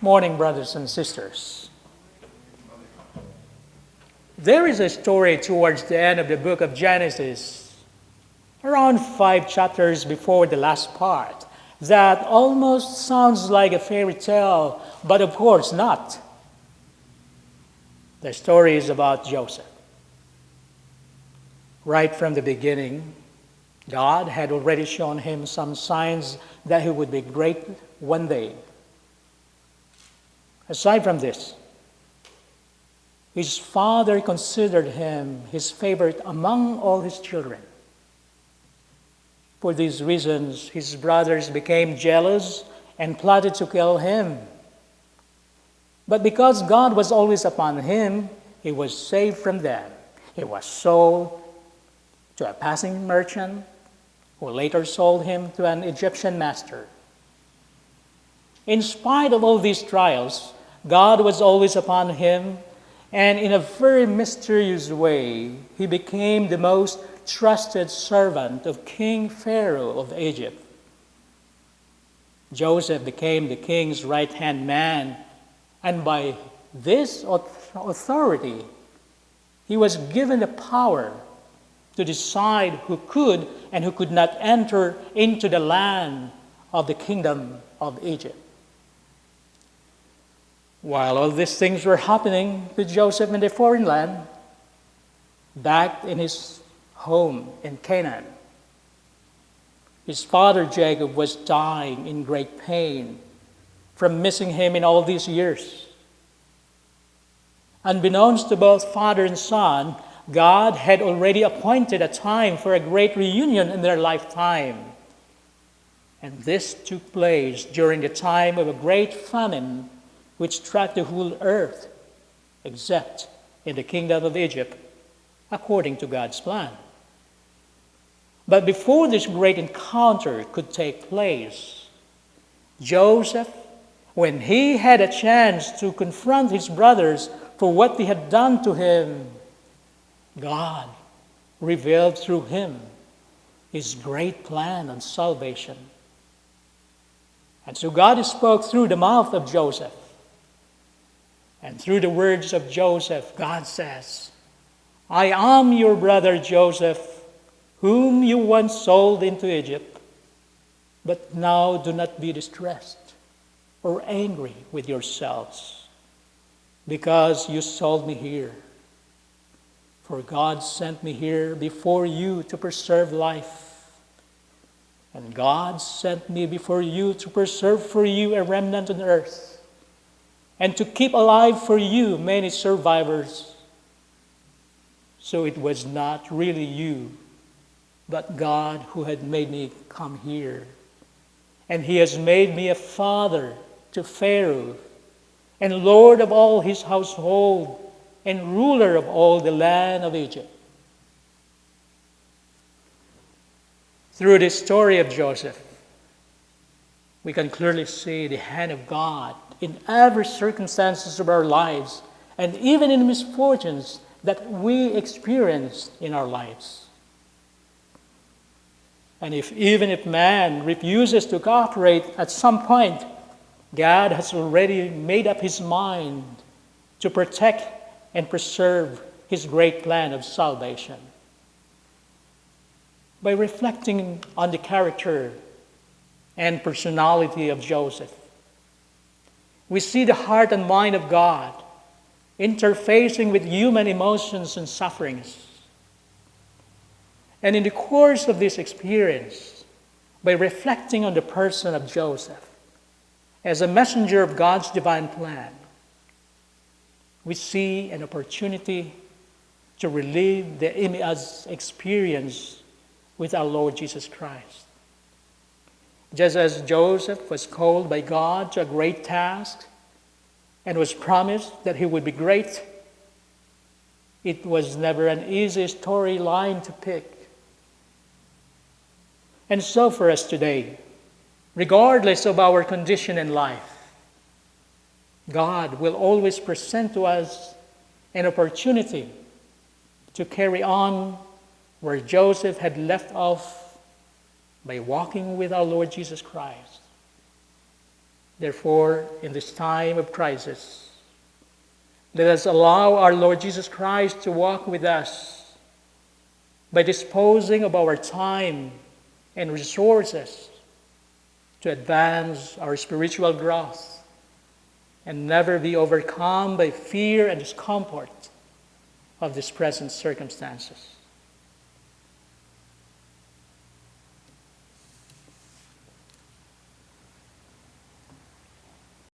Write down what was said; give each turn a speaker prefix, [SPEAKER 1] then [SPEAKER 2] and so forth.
[SPEAKER 1] Morning, brothers and sisters. There is a story towards the end of the book of Genesis, around 5 chapters before the last part, that almost sounds like a fairy tale, but of course not. The story is about Joseph. Right from the beginning, God had already shown him some signs that he would be great one day. Aside from this, his father considered him his favorite among all his children. For these reasons, his brothers became jealous and plotted to kill him. But because God was always upon him, he was saved from them. He was sold to a passing merchant who later sold him to an Egyptian master. In spite of all these trials, God was always upon him, and in a very mysterious way, he became the most trusted servant of King Pharaoh of Egypt. Joseph became the king's right-hand man, and by this authority, he was given the power to decide who could and who could not enter into the land of the kingdom of Egypt. While all these things were happening to Joseph in the foreign land, back in his home in Canaan, his father Jacob was dying in great pain from missing him in all these years. Unbeknownst to both father and son, God had already appointed a time for a great reunion in their lifetime. And this took place during the time of a great famine which struck the whole earth, except in the kingdom of Egypt, according to God's plan. But before this great encounter could take place, Joseph, when he had a chance to confront his brothers for what they had done to him, God revealed through him his great plan of salvation. And so God spoke through the mouth of Joseph. And through the words of Joseph, God says, "I am your brother Joseph, whom you once sold into Egypt. But now do not be distressed or angry with yourselves, because you sold me here. For God sent me here before you to preserve life. And God sent me before you to preserve for you a remnant on earth, and to keep alive for you many survivors. So it was not really you, but God who had made me come here. And he has made me a father to Pharaoh, and Lord of all his household, and ruler of all the land of Egypt." Through the story of Joseph, we can clearly see the hand of God in every circumstances of our lives, and even in misfortunes that we experience in our lives. And even if man refuses to cooperate at some point, God has already made up his mind to protect and preserve his great plan of salvation. By reflecting on the character and personality of Joseph, we see the heart and mind of God interfacing with human emotions and sufferings. And in the course of this experience, by reflecting on the person of Joseph as a messenger of God's divine plan, we see an opportunity to relive the Ima's experience with our Lord Jesus Christ. Just as Joseph was called by God to a great task and was promised that he would be great, it was never an easy storyline to pick. And so for us today, regardless of our condition in life, God will always present to us an opportunity to carry on where Joseph had left off by walking with our Lord Jesus Christ. Therefore, in this time of crisis, let us allow our Lord Jesus Christ to walk with us by disposing of our time and resources to advance our spiritual growth and never be overcome by fear and discomfort of these present circumstances.